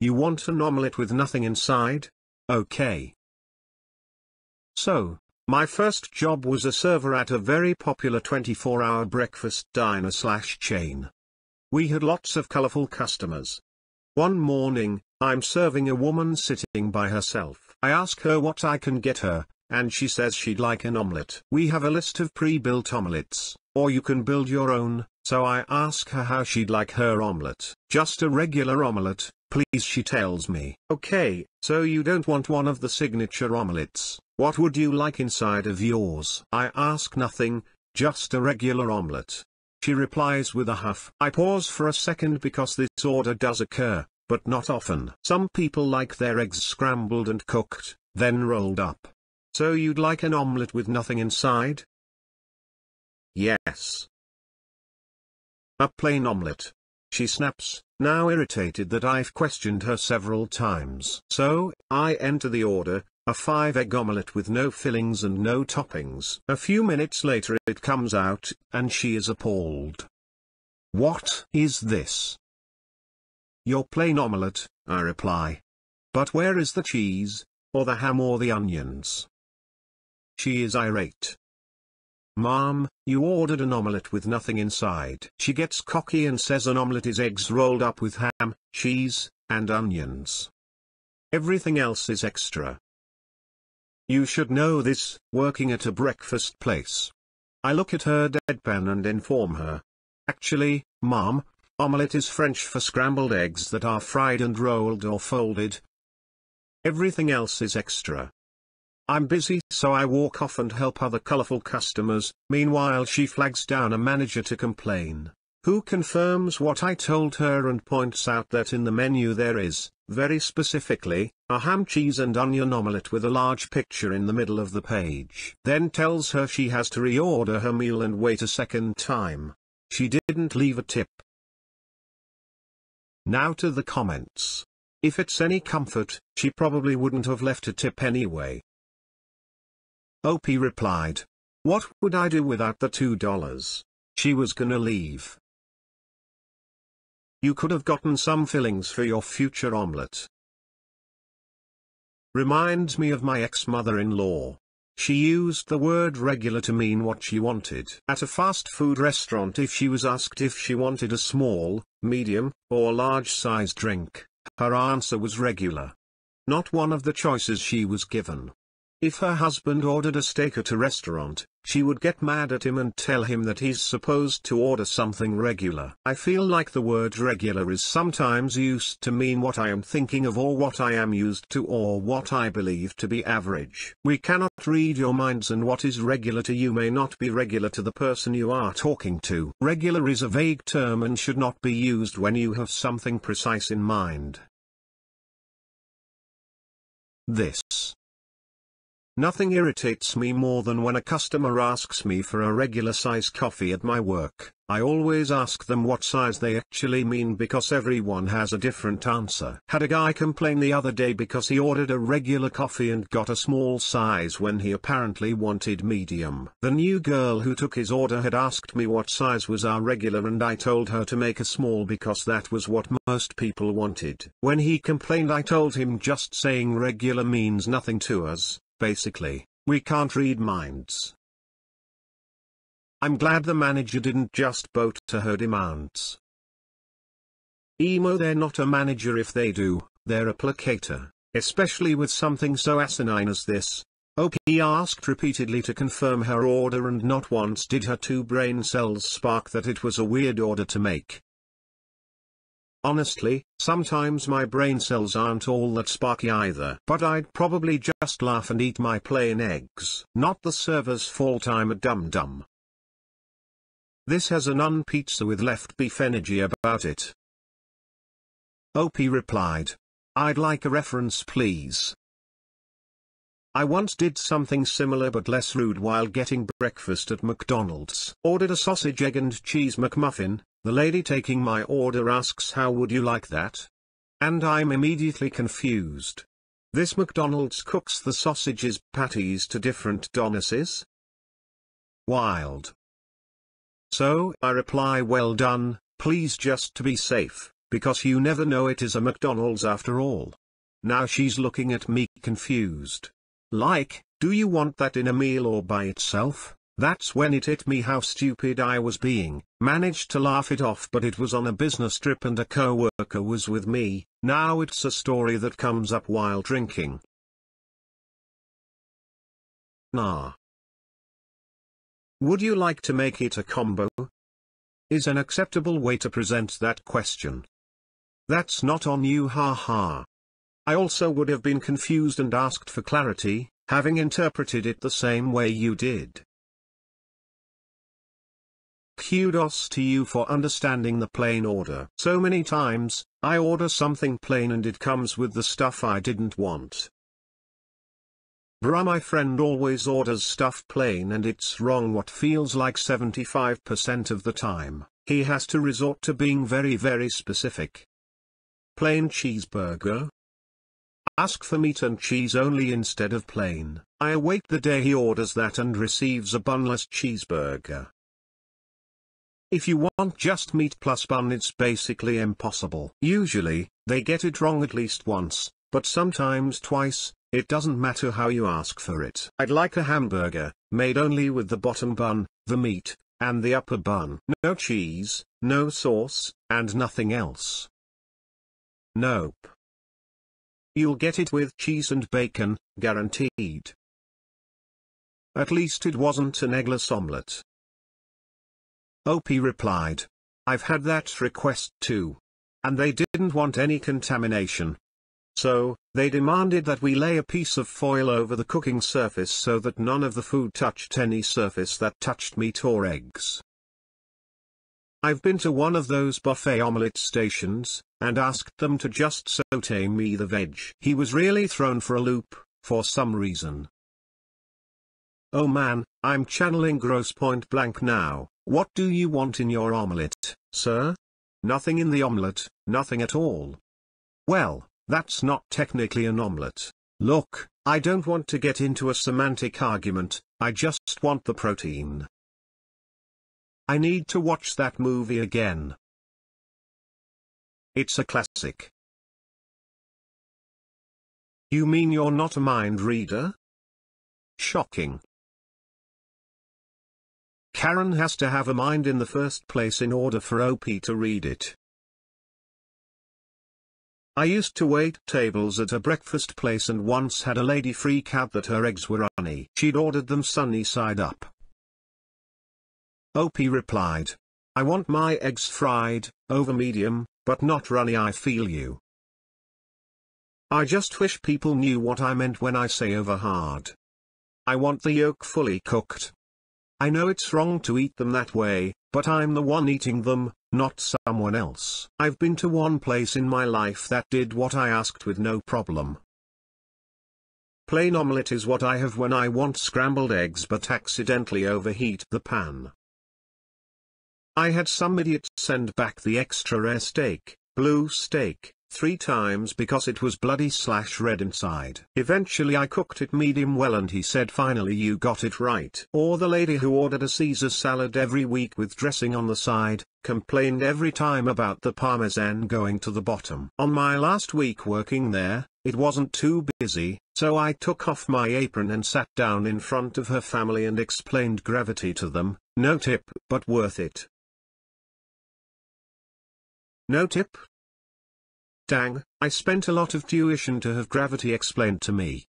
You want an omelette with nothing inside? Okay. So, my first job was a server at a very popular 24-hour breakfast diner/chain. We had lots of colorful customers. One morning, I'm serving a woman sitting by herself. I ask her what I can get her, and she says she'd like an omelette. We have a list of pre-built omelettes, or you can build your own, so I ask her how she'd like her omelette. Just a regular omelette, please, she tells me. Okay, so you don't want one of the signature omelettes. What would you like inside of yours? I ask nothing, just a regular omelette. She replies with a huff. I pause for a second because this order does occur, but not often. Some people like their eggs scrambled and cooked, then rolled up. So you'd like an omelette with nothing inside? Yes. A plain omelette. She snaps, now irritated that I've questioned her several times. So, I enter the order, a 5-egg omelette with no fillings and no toppings. A few minutes later it comes out, and she is appalled. What is this? Your plain omelette, I reply. But where is the cheese, or the ham or the onions? She is irate. Mom, you ordered an omelette with nothing inside. She gets cocky and says an omelette is eggs rolled up with ham, cheese, and onions. Everything else is extra. You should know this, working at a breakfast place. I look at her deadpan and inform her. Actually, Mom, omelette is French for scrambled eggs that are fried and rolled or folded. Everything else is extra. I'm busy, so I walk off and help other colorful customers. Meanwhile, she flags down a manager to complain, who confirms what I told her and points out that in the menu there is, very specifically, a ham, cheese and onion omelette with a large picture in the middle of the page. Then tells her she has to reorder her meal and wait a second time. She didn't leave a tip. Now to the comments. If it's any comfort, she probably wouldn't have left a tip anyway. OP replied. What would I do without the $2? She was gonna leave. You could have gotten some fillings for your future omelette. Reminds me of my ex-mother-in-law. She used the word regular to mean what she wanted. At a fast food restaurant, if she was asked if she wanted a small, medium, or large size drink, her answer was regular. Not one of the choices she was given. If her husband ordered a steak at a restaurant, she would get mad at him and tell him that he's supposed to order something regular. I feel like the word regular is sometimes used to mean what I am thinking of or what I am used to or what I believe to be average. We cannot read your minds, and what is regular to you may not be regular to the person you are talking to. Regular is a vague term and should not be used when you have something precise in mind. This. Nothing irritates me more than when a customer asks me for a regular size coffee at my work. I always ask them what size they actually mean because everyone has a different answer. Had a guy complain the other day because he ordered a regular coffee and got a small size when he apparently wanted medium. The new girl who took his order had asked me what size was our regular, and I told her to make a small because that was what most people wanted. When he complained, I told him just saying regular means nothing to us. Basically, we can't read minds. I'm glad the manager didn't just bow to her demands. Emo, they're not a manager if they do, they're a placater, especially with something so asinine as this. OP asked repeatedly to confirm her order, and not once did her 2 brain cells spark that it was a weird order to make. Honestly, sometimes my brain cells aren't all that sparky either. But I'd probably just laugh and eat my plain eggs. Not the server's fault, I'm a dum-dum. This has an onion pizza with left beef energy about it. OP replied. I'd like a reference, please. I once did something similar but less rude while getting breakfast at McDonald's. Ordered a sausage, egg and cheese McMuffin. The lady taking my order asks, how would you like that? And I'm immediately confused. This McDonald's cooks the sausages patties to different donuses? Wild. So I reply, well done, please, just to be safe. because you never know, it is a McDonald's after all. Now she's looking at me confused. Like, do you want that in a meal or by itself? That's when it hit me how stupid I was being. Managed to laugh it off, but it was on a business trip and a co-worker was with me. Now it's a story that comes up while drinking. Nah. Would you like to make it a combo? Is an acceptable way to present that question. That's not on you, haha. I also would have been confused and asked for clarity, having interpreted it the same way you did. Kudos to you for understanding the plain order. So many times, I order something plain and it comes with the stuff I didn't want. Bruh, my friend always orders stuff plain and it's wrong what feels like 75% of the time. He has to resort to being very, very specific. Plain cheeseburger? Ask for meat and cheese only instead of plain. I await the day he orders that and receives a bunless cheeseburger. If you want just meat plus bun, it's basically impossible. Usually, they get it wrong at least once, but sometimes twice. It doesn't matter how you ask for it. I'd like a hamburger, made only with the bottom bun, the meat, and the upper bun. No cheese, no sauce, and nothing else. Nope. You'll get it with cheese and bacon, guaranteed. At least it wasn't an eggless omelette. OP replied. I've had that request too. And they didn't want any contamination. So, they demanded that we lay a piece of foil over the cooking surface so that none of the food touched any surface that touched meat or eggs. I've been to one of those buffet omelette stations, and asked them to just sauté me the veg. He was really thrown for a loop, for some reason. Oh man, I'm channeling Gross Point Blank now. What do you want in your omelette, sir? Nothing in the omelette, nothing at all. Well, that's not technically an omelette. Look, I don't want to get into a semantic argument, I just want the protein. I need to watch that movie again. It's a classic. You mean you're not a mind reader? Shocking. Karen has to have a mind in the first place in order for OP to read it. I used to wait tables at a breakfast place and once had a lady freak out that her eggs were runny. She'd ordered them sunny side up. OP replied. I want my eggs fried, over medium, but not runny. I feel you. I just wish people knew what I meant when I say over hard. I want the yolk fully cooked. I know it's wrong to eat them that way, but I'm the one eating them, not someone else. I've been to one place in my life that did what I asked with no problem. Plain omelette is what I have when I want scrambled eggs but accidentally overheat the pan. I had some idiot send back the extra rare steak, blue steak, 3 times because it was bloody/red inside. Eventually I cooked it medium well and he said finally you got it right. Or the lady who ordered a Caesar salad every week with dressing on the side, complained every time about the parmesan going to the bottom. On my last week working there, it wasn't too busy, so I took off my apron and sat down in front of her family and explained gravity to them. No tip, but worth it. No tip? Dang, I spent a lot of tuition to have gravity explained to me.